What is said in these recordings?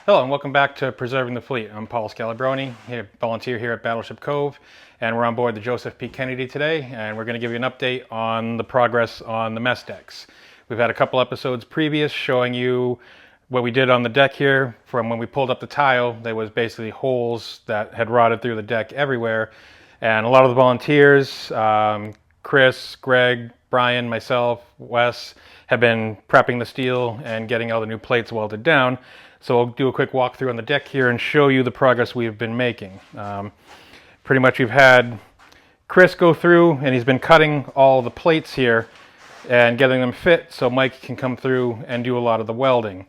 Hello and welcome back to Preserving the Fleet. I'm Paul Scalabroni, volunteer here at Battleship Cove, and we're on board the Joseph P. Kennedy today, and we're going to give you an update on the progress on the mess decks. We've had a couple episodes previous showing you what we did on the deck here. From when we pulled up the tile, there was basically holes that had rotted through the deck everywhere, and a lot of the volunteers, Chris, Greg, Brian, myself, Wes, have been prepping the steel and getting all the new plates welded down. So I'll do a quick walkthrough on the deck here and show you the progress we've been making. Pretty much we've had Chris go through and he's been cutting all the plates here and getting them fit so Mike can come through and do a lot of the welding.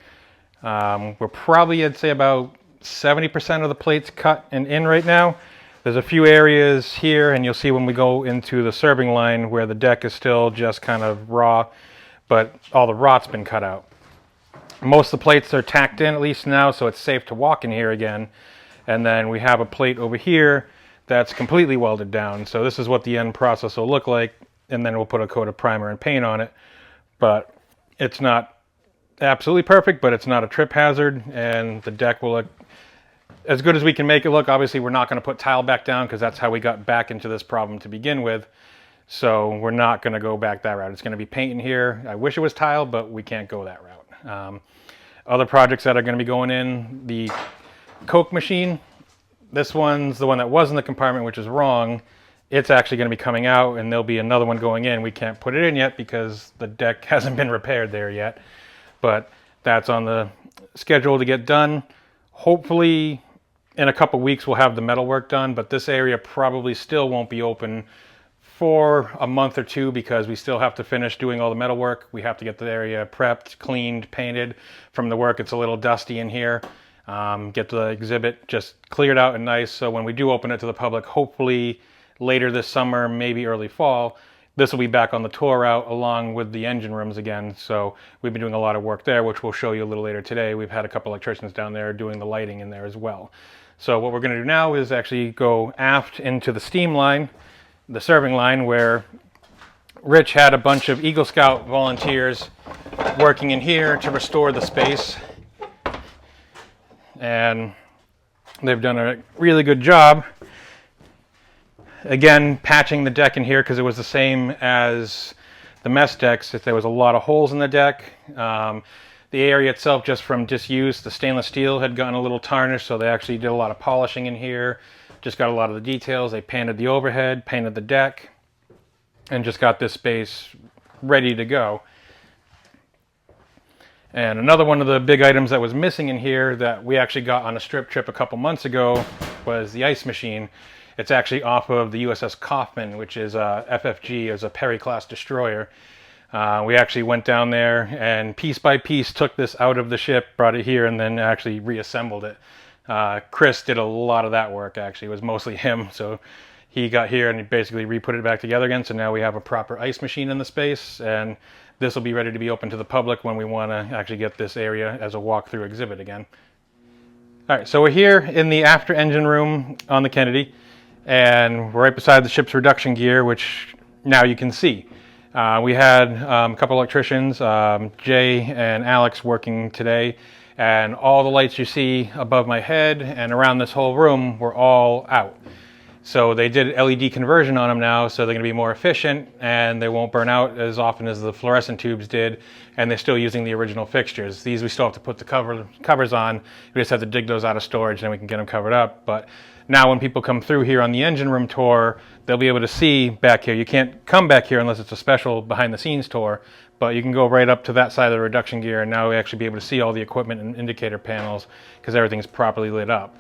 We're probably, I'd say, about 70% of the plates cut and in right now. There's a few areas here, and you'll see when we go into the serving line where the deck is still just kind of raw, but all the rot's been cut out. Most of the plates are tacked in at least now, so it's safe to walk in here again. And then we have a plate over here that's completely welded down. So this is what the end process will look like, and then we'll put a coat of primer and paint on it. But it's not absolutely perfect, but it's not a trip hazard, and the deck will look as good as we can make it look. Obviously, we're not going to put tile back down because that's how we got back into this problem to begin with. So we're not going to go back that route. It's going to be paint in here. I wish it was tile, but we can't go that route. Other projects that are going to be going in, the Coke machine, this one's the one that was in the compartment, which is wrong. It's actually going to be coming out, and there'll be another one going in. We can't put it in yet because the deck hasn't been repaired there yet, but that's on the schedule to get done. Hopefully in a couple weeks we'll have the metal work done, but this area probably still won't be open for a month or two because we still have to finish doing all the metal work. We have to get the area prepped, cleaned, painted. From the work, it's a little dusty in here. Get the exhibit just cleared out and nice, so when we do open it to the public, hopefully later this summer, maybe early fall, this will be back on the tour route along with the engine rooms again. So we've been doing a lot of work there, which we'll show you a little later today. We've had a couple electricians down there doing the lighting in there as well. So what we're going to do now is actually go aft into the steam line, the serving line, where Rich had a bunch of Eagle Scout volunteers working in here to restore the space, and they've done a really good job. Again, patching the deck in here because it was the same as the mess decks. There was a lot of holes in the deck. The area itself, just from disuse, the stainless steel had gotten a little tarnished, so they actually did a lot of polishing in here. Just got a lot of the details. They painted the overhead, painted the deck, and just got this space ready to go. And another one of the big items that was missing in here that we actually got on a strip trip a couple months ago was the ice machine. It's actually off of the USS Kaufman, which is a FFG, is a Perry-class destroyer. We actually went down there and piece by piece took this out of the ship, brought it here, and then actually reassembled it. Chris did a lot of that work, actually. It was mostly him, so he got here and he basically re-put it back together again. So now we have a proper ice machine in the space, and this will be ready to be open to the public when we want to actually get this area as a walkthrough exhibit again. All right, so we're here in the after engine room on the Kennedy, and we're right beside the ship's reduction gear, which now you can see. We had a couple electricians, Jay and Alex, working today, and all the lights you see above my head and around this whole room were all out. So they did LED conversion on them now, so they're going to be more efficient and they won't burn out as often as the fluorescent tubes did, and they're still using the original fixtures. These we still have to put the covers on. We just have to dig those out of storage and then we can get them covered up. But now when people come through here on the engine room tour, they'll be able to see back here. You can't come back here unless it's a special behind the scenes tour, but you can go right up to that side of the reduction gear, and now we actually be able to see all the equipment and indicator panels because everything's properly lit up.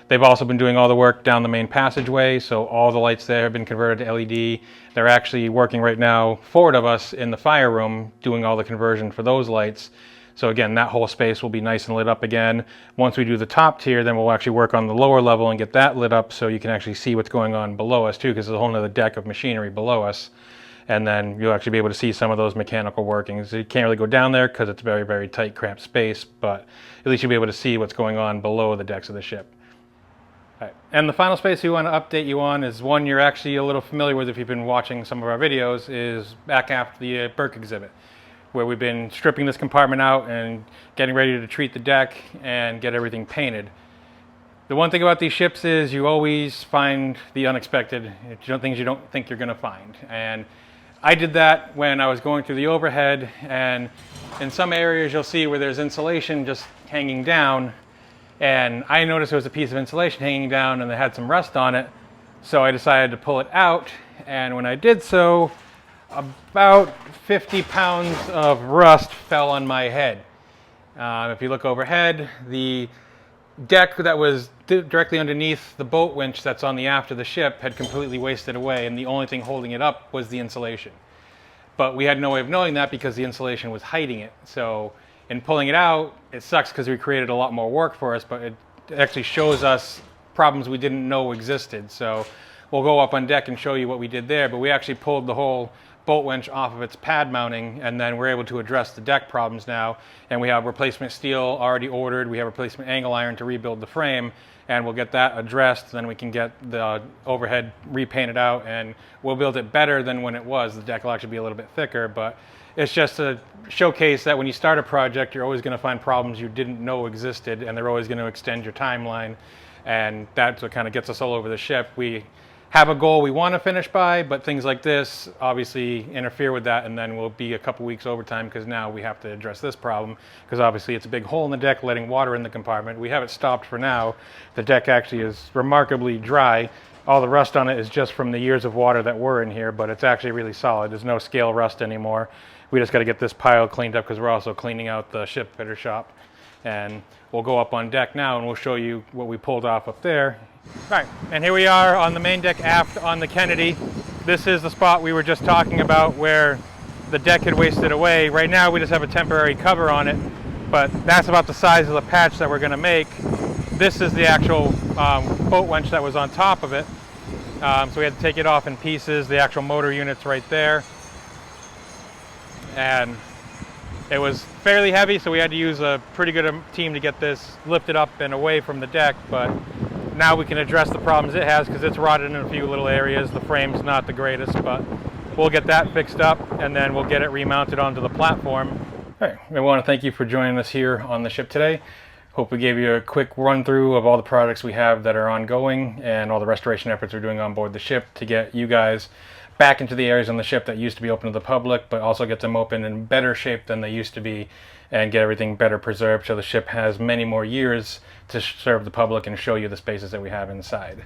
They've also been doing all the work down the main passageway, so all the lights there have been converted to LED. They're actually working right now forward of us in the fire room doing all the conversion for those lights. So again, that whole space will be nice and lit up again. Once we do the top tier, then we'll actually work on the lower level and get that lit up so you can actually see what's going on below us too, because there's a whole other deck of machinery below us. And then you'll actually be able to see some of those mechanical workings. You can't really go down there because it's very, very tight, cramped space, but at least you'll be able to see what's going on below the decks of the ship. All right. And the final space we want to update you on is one you're actually a little familiar with if you've been watching some of our videos, is back after the Burke exhibit. where we've been stripping this compartment out and getting ready to treat the deck and get everything painted. The one thing about these ships is you always find the unexpected, things you don't think you're going to find. And I did that when I was going through the overhead, and in some areas you'll see where there's insulation just hanging down, and I noticed there was a piece of insulation hanging down and it had some rust on it, so I decided to pull it out, and when I did so, about 50 pounds of rust fell on my head. If you look overhead, the deck that was directly underneath the boat winch that's on the aft of the ship had completely wasted away, and the only thing holding it up was the insulation. But we had no way of knowing that because the insulation was hiding it. So in pulling it out, it sucks because we created a lot more work for us, but it actually shows us problems we didn't know existed. So we'll go up on deck and show you what we did there, but we actually pulled the whole boat winch off of its pad mounting, and then we're able to address the deck problems now, and we have replacement steel already ordered, we have replacement angle iron to rebuild the frame, and we'll get that addressed, then we can get the overhead repainted out, and we'll build it better than when it was. The deck will actually be a little bit thicker, but it's just a showcase that when you start a project, you're always going to find problems you didn't know existed, and they're always going to extend your timeline, and that's what kind of gets us all over the ship. We have a goal we want to finish by, but things like this obviously interfere with that, and then we'll be a couple weeks overtime because now we have to address this problem, because obviously it's a big hole in the deck letting water in the compartment. We have it stopped for now. The deck actually is remarkably dry. All the rust on it is just from the years of water that were in here, but it's actually really solid. There's no scale rust anymore. We just got to get this pile cleaned up because we're also cleaning out the ship fitter shop. And we'll go up on deck now and we'll show you what we pulled off up there. All right, and here we are on the main deck aft on the Kennedy. This is the spot we were just talking about where the deck had wasted away. Right now we just have a temporary cover on it, but that's about the size of the patch that we're going to make. This is the actual boat winch that was on top of it. So we had to take it off in pieces. The actual motor unit's right there. And it was fairly heavy, so we had to use a pretty good team to get this lifted up and away from the deck, but now we can address the problems it has because it's rotted in a few little areas. The frame's not the greatest, but we'll get that fixed up and then we'll get it remounted onto the platform. All right, I want to thank you for joining us here on the ship today. Hope we gave you a quick run through of all the projects we have that are ongoing and all the restoration efforts we're doing on board the ship to get you guys back into the areas on the ship that used to be open to the public, but also get them open in better shape than they used to be and get everything better preserved so the ship has many more years to serve the public and show you the spaces that we have inside.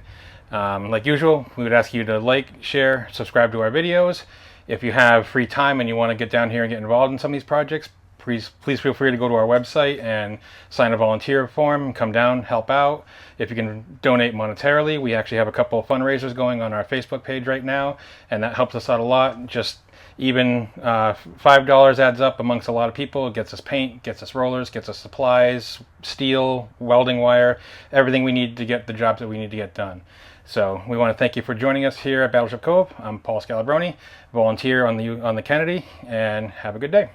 Like usual, we would ask you to like, share, subscribe to our videos. If you have free time and you want to get down here and get involved in some of these projects, please feel free to go to our website and sign a volunteer form, come down, help out. If you can donate monetarily, we actually have a couple of fundraisers going on our Facebook page right now, and that helps us out a lot. Just even $5 adds up amongst a lot of people. It gets us paint, gets us rollers, gets us supplies, steel, welding wire, everything we need to get the jobs that we need to get done. So we want to thank you for joining us here at Battleship Cove. I'm Paul Scalabroni, volunteer on the Kennedy, and have a good day.